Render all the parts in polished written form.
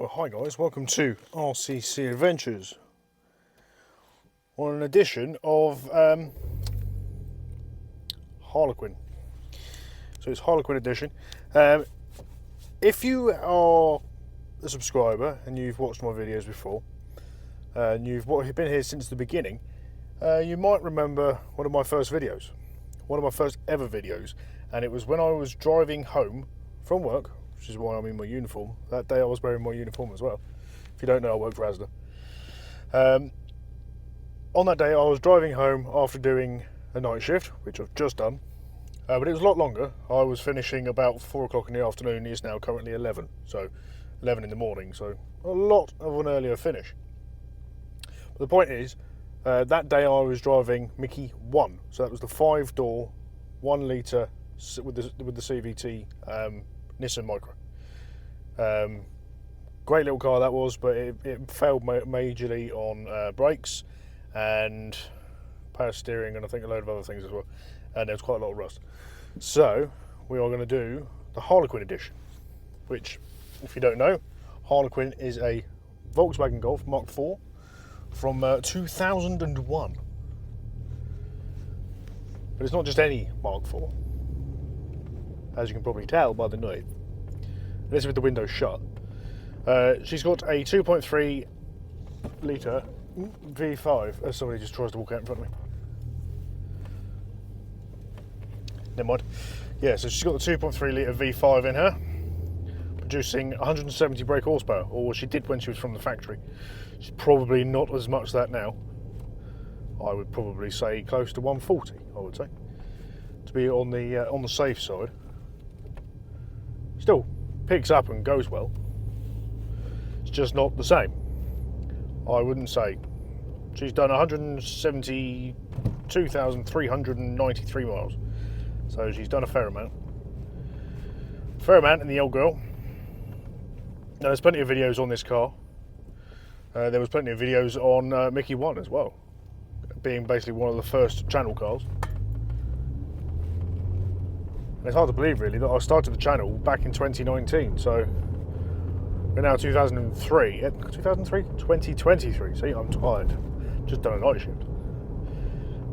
Well, hi guys, welcome to RCC Adventures on an edition of Harlequin. So it's Harlequin edition. If you are a subscriber and you've watched my videos before, and you've been here since the beginning, you might remember one of my first videos, one of my first ever videos, and it was when I was driving home from work, which is why I'm in my uniform. That day I was wearing my uniform as well. If you don't know, I work for Asda. On that day I was driving home after doing a night shift, which I've just done, but it was a lot longer. I was finishing about 4 o'clock in the afternoon. It's now currently 11, so 11 in the morning, so a lot of an earlier finish. But the point is, that day I was driving mk4, so that was the 5-door, 1 litre with the CVT Nissan Micro. Great little car that was, but it failed majorly on brakes and power steering, and I think a load of other things as well, and there was quite a lot of rust. So we are going to do the Harlequin edition, which, if you don't know, Harlequin is a Volkswagen Golf mk4 from 2001. But it's not just any mk4, as you can probably tell by the noise. This is with the window shut. She's got a 2.3 litre V5. As somebody just tries to walk out in front of me. Never mind. Yeah, so she's got the 2.3 litre V5 in her, producing 170 brake horsepower, or she did when she was from the factory. She's probably not as much that now. I would probably say close to 140. I would say, to be on the safe side. Still picks up and goes well. It's just not the same, I wouldn't say. She's done 172,393 miles, so she's done a fair amount. In the old girl. Now, there's plenty of videos on this car. There was plenty of videos on mk4 as well, being basically one of the first channel cars. And it's hard to believe, really, that I started the channel back in 2019, so we're now 2023. See, I'm tired. Just done a night shift.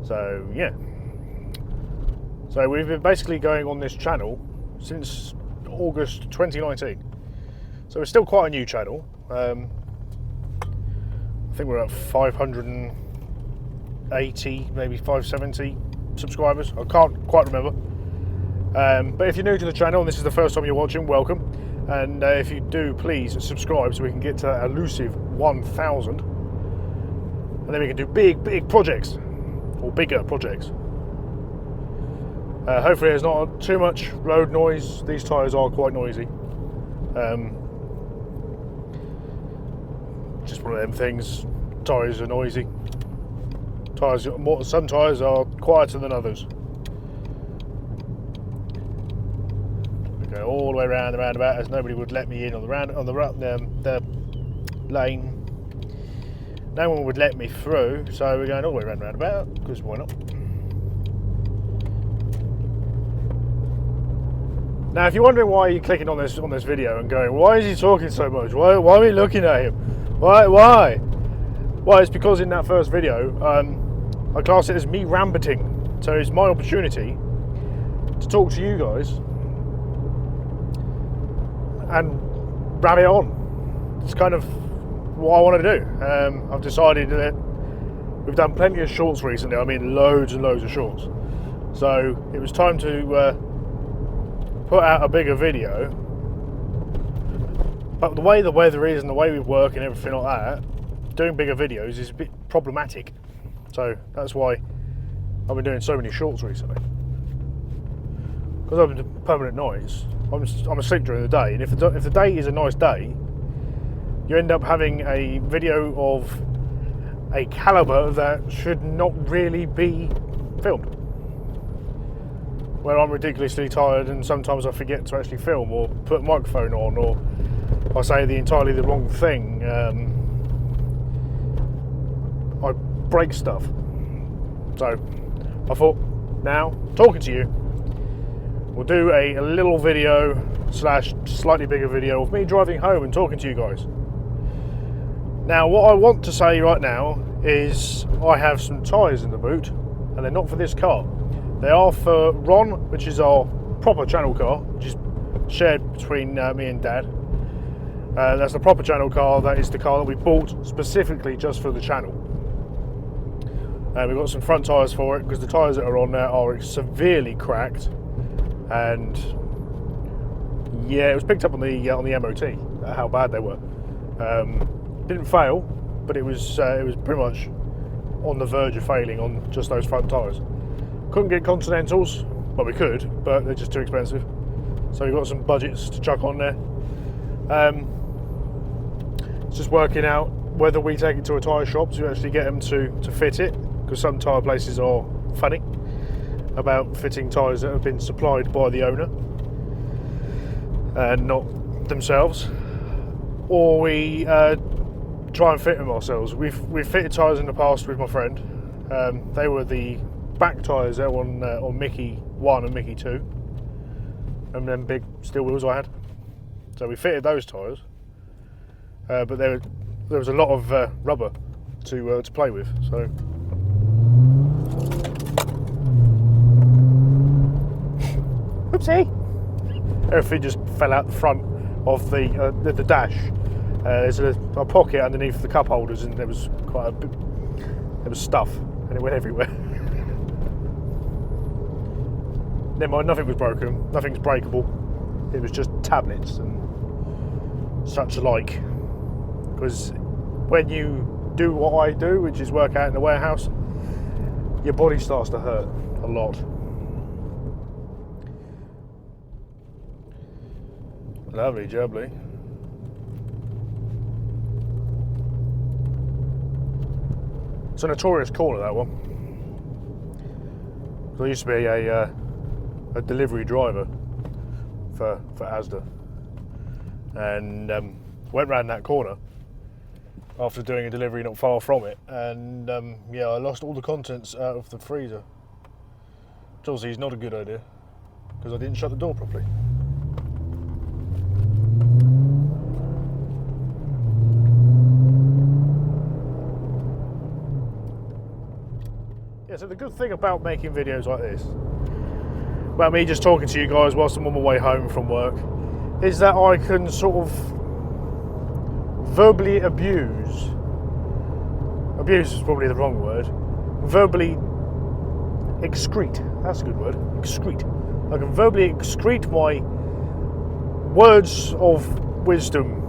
So, yeah. So we've been basically going on this channel since August 2019. So it's still quite a new channel. I think we're at 580, maybe 570 subscribers. I can't quite remember. But if you're new to the channel and this is the first time you're watching, welcome. And if you do, please subscribe so we can get to that elusive 1,000. And then we can do big projects, or bigger projects. Hopefully there's not too much road noise. These tyres are quite noisy. Just one of them things. Tyres are noisy. Some tyres are quieter than others. Go all the way around the roundabout, as nobody would let me in on the lane. No one would let me through, so we're going all the way around the roundabout, because why not? Now, if you're wondering why you're clicking on this video and going, why is he talking so much? Why are we looking at him? Why? Well, it's because in that first video, I class it as me Rabbeting. So it's my opportunity to talk to you guys and rabbit on. It's kind of what I want to do. I've decided that we've done plenty of shorts recently. I mean, loads and loads of shorts. So it was time to put out a bigger video. But the way the weather is and the way we work and everything like that, doing bigger videos is a bit problematic. So that's why I've been doing so many shorts recently. Because I've been doing permanent nights, I'm asleep during the day, and if the day is a nice day, you end up having a video of a calibre that should not really be filmed. Where I'm ridiculously tired and sometimes I forget to actually film or put a microphone on, or I say entirely the wrong thing. I break stuff. So I thought, now, talking to you, we'll do a little video / slightly bigger video of me driving home and talking to you guys. Now, what I want to say right now is I have some tyres in the boot, and they're not for this car. They are for Ron, which is our proper channel car, which is shared between me and Dad. That's the proper channel car. That is the car that we bought specifically just for the channel. We've got some front tyres for it because the tyres that are on there are severely cracked, and yeah, it was picked up on the MOT how bad they were. Didn't fail, but it was pretty much on the verge of failing on just those front tyres. Couldn't get Continentals, but we could, but they're just too expensive. So we've got some budgets to chuck on there. It's just working out whether we take it to a tyre shop to actually get them to fit it, because some tyre places are funny about fitting tyres that have been supplied by the owner and not themselves, or we try and fit them ourselves. We've fitted tyres in the past with my friend. They were the back tyres there on mk4 and mk4, and then big steel wheels I had. So we fitted those tyres, but there was a lot of rubber to play with. So whoopsie! Everything just fell out the front of the dash. There's a pocket underneath the cup holders, and there was quite a bit. There was stuff, and it went everywhere. Never mind, nothing was broken, nothing's breakable. It was just tablets and such like. Because when you do what I do, which is work out in the warehouse, your body starts to hurt a lot. Lovely jubbly. It's a notorious corner, that one. I used to be a delivery driver for Asda, and went round that corner after doing a delivery not far from it, and yeah, I lost all the contents out of the freezer, which obviously is not a good idea because I didn't shut the door properly. Yeah, so the good thing about making videos like this, about me just talking to you guys whilst I'm on my way home from work, is that I can sort of verbally abuse is probably the wrong word, verbally excrete, that's a good word, excrete. I can verbally excrete my words of wisdom.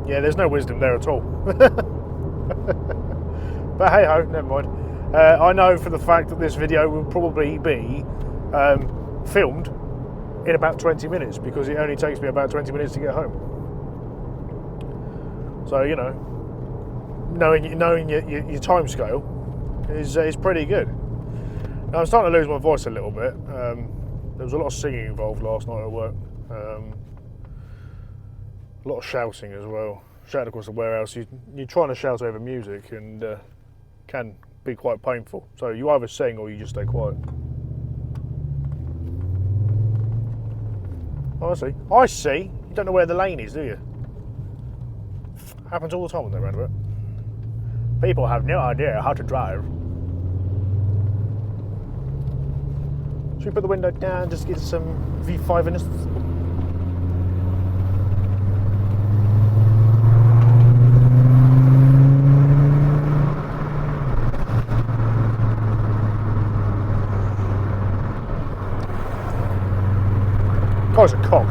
Yeah, there's no wisdom there at all. But hey ho, never mind. I know for the fact that this video will probably be filmed in about 20 minutes because it only takes me about 20 minutes to get home. So, you know, knowing your time scale is pretty good. Now, I'm starting to lose my voice a little bit. There was a lot of singing involved last night at work. A lot of shouting as well. Shouting across the warehouse. You're trying to shout over music and can be quite painful. So you either sing or you just stay quiet. Honestly, I see. You don't know where the lane is, do you? Happens all the time on that roundabout. People have no idea how to drive. Should we put the window down just to get some V5 in us? Guy's a cock.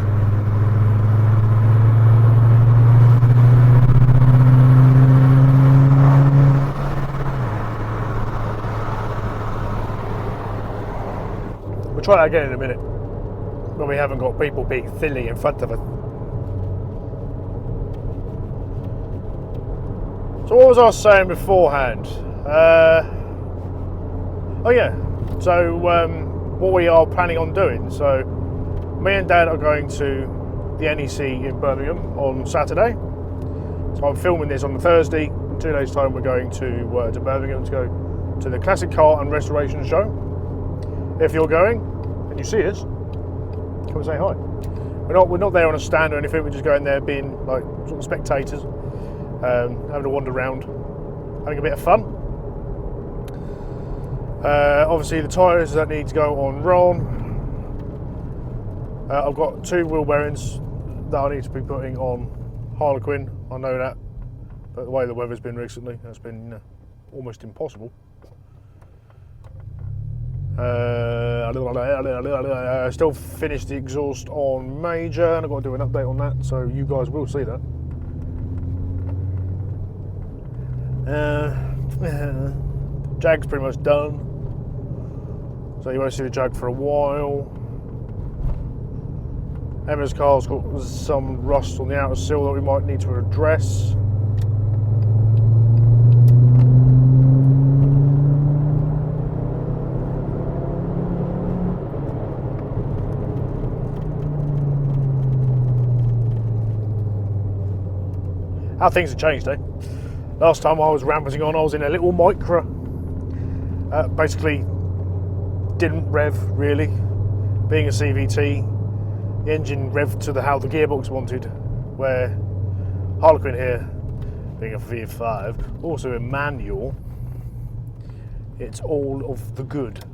We'll try that again in a minute when we haven't got people being silly in front of us. So what was I saying beforehand? Oh yeah, so what we are planning on doing. So me and Dad are going to the NEC in Birmingham on Saturday. So I'm filming this on the Thursday. In 2 days' time, we're going to Birmingham to go to the Classic Car and Restoration Show. If you're going and you see us, come and say hi. We're not there on a stand or anything. We're just going there being like sort of spectators, having a wander around, having a bit of fun. Obviously, the tyres that need to go on Moron. I've got 2 wheel bearings that I need to be putting on Harlequin. I know that, but the way the weather's been recently, that's been almost impossible. Still finished the exhaust on Major, and I've got to do an update on that, so you guys will see that. Jag's pretty much done, so you won't see the Jag for a while. Emma's car's got some rust on the outer sill that we might need to address. How things have changed, eh? Last time I was rambling on, I was in a little micro. Basically, didn't rev really. Being a CVT, the engine revved to how the gearbox wanted. Where Harlequin here, being a V5, also a manual, it's all of the good.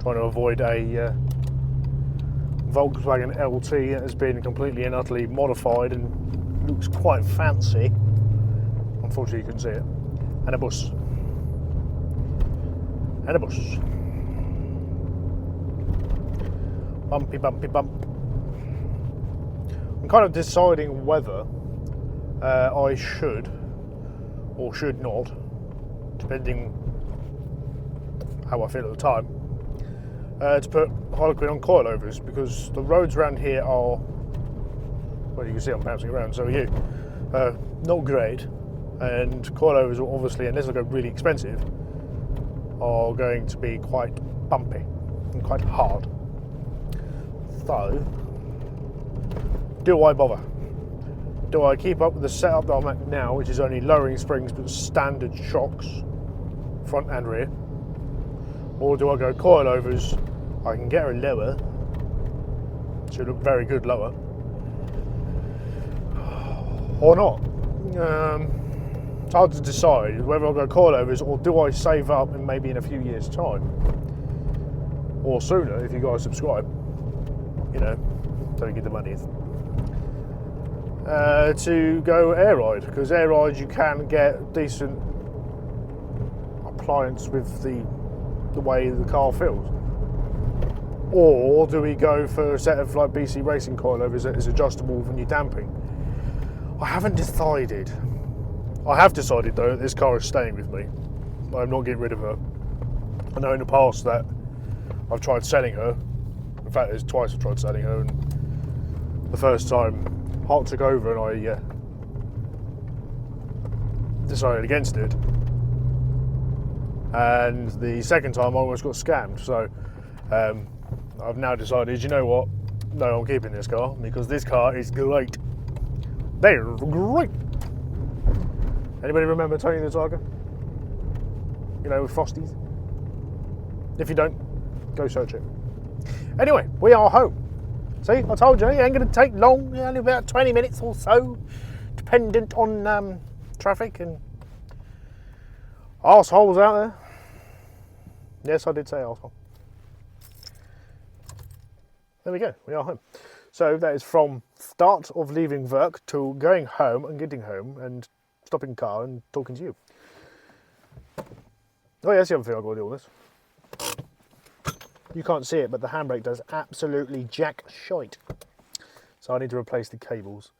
Trying to avoid a Volkswagen LT that has been completely and utterly modified and looks quite fancy. Unfortunately, you couldn't see it. And a bus. And a bus. Bumpy, bumpy, bump. I'm kind of deciding whether I should or should not, depending how I feel at the time, to put Harlequin on coilovers, because the roads around here are, well, you can see I'm bouncing around, so are you, not great, and coilovers are obviously, unless they go really expensive, are going to be quite bumpy and quite hard. So, do I bother? Do I keep up with the setup that I'm at now, which is only lowering springs but standard shocks, front and rear? Or do I go coilovers? I can get her lower. She'll look very good lower. Or not. It's hard to decide whether I'll go coilovers or do I save up and maybe in a few years' time. Or sooner if you guys subscribe. You know, so you get the money. To go air ride, because air ride you can get decent appliance with the way the car feels. Or do we go for a set of like BC Racing coilovers that is adjustable when you're damping? I haven't decided. I have decided though that this car is staying with me. I'm not getting rid of her. I know in the past that I've tried selling her. In fact, there's twice I've tried selling her, and the first time Hart took over and I decided against it. And the second time I almost got scammed. So I've now decided, you know what? No, I'm keeping this car because this car is great. They're great. Anybody remember Tony the Tiger? You know, with Frosties? If you don't, go search it. Anyway, we are home. See, I told you, it ain't going to take long, only about 20 minutes or so, dependent on traffic and arseholes out there. Yes, I did say arsehole. There we go, we are home. So that is from start of leaving work to going home and getting home and stopping car and talking to you. Oh yeah, that's the other thing I've got to do with this. You can't see it, but the handbrake does absolutely jack shite. So I need to replace the cables.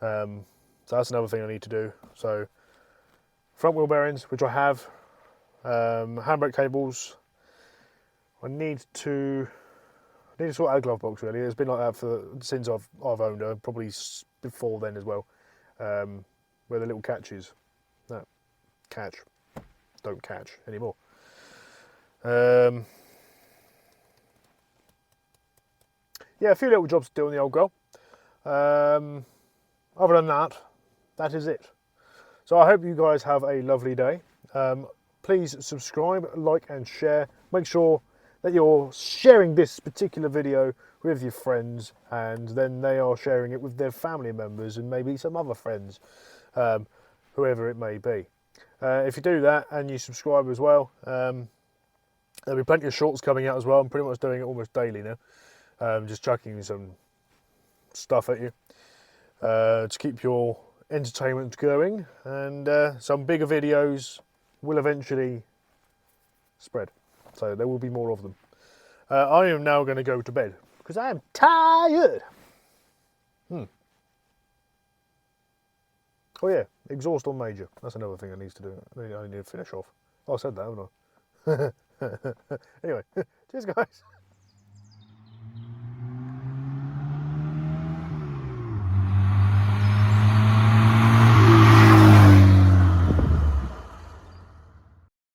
So that's another thing I need to do. So front wheel bearings, which I have, handbrake cables. I need to sort out a glove box really. It's been like that since I've owned her, probably before then as well. Where the little catches, no, don't catch anymore. Yeah, a few little jobs to do on the old girl. Other than that, that is it. So I hope you guys have a lovely day. Please subscribe, like and share. Make sure that you're sharing this particular video with your friends, and then they are sharing it with their family members and maybe some other friends, whoever it may be. If you do that and you subscribe as well, there'll be plenty of shorts coming out as well. I'm pretty much doing it almost daily now, just chucking some stuff at you to keep your entertainment going, and some bigger videos will eventually spread, so there will be more of them. I am now going to go to bed because I am tired. Oh yeah, exhaust on major. That's another thing I need to do. I need to finish off. Oh, I said that, haven't I? Anyway, cheers guys.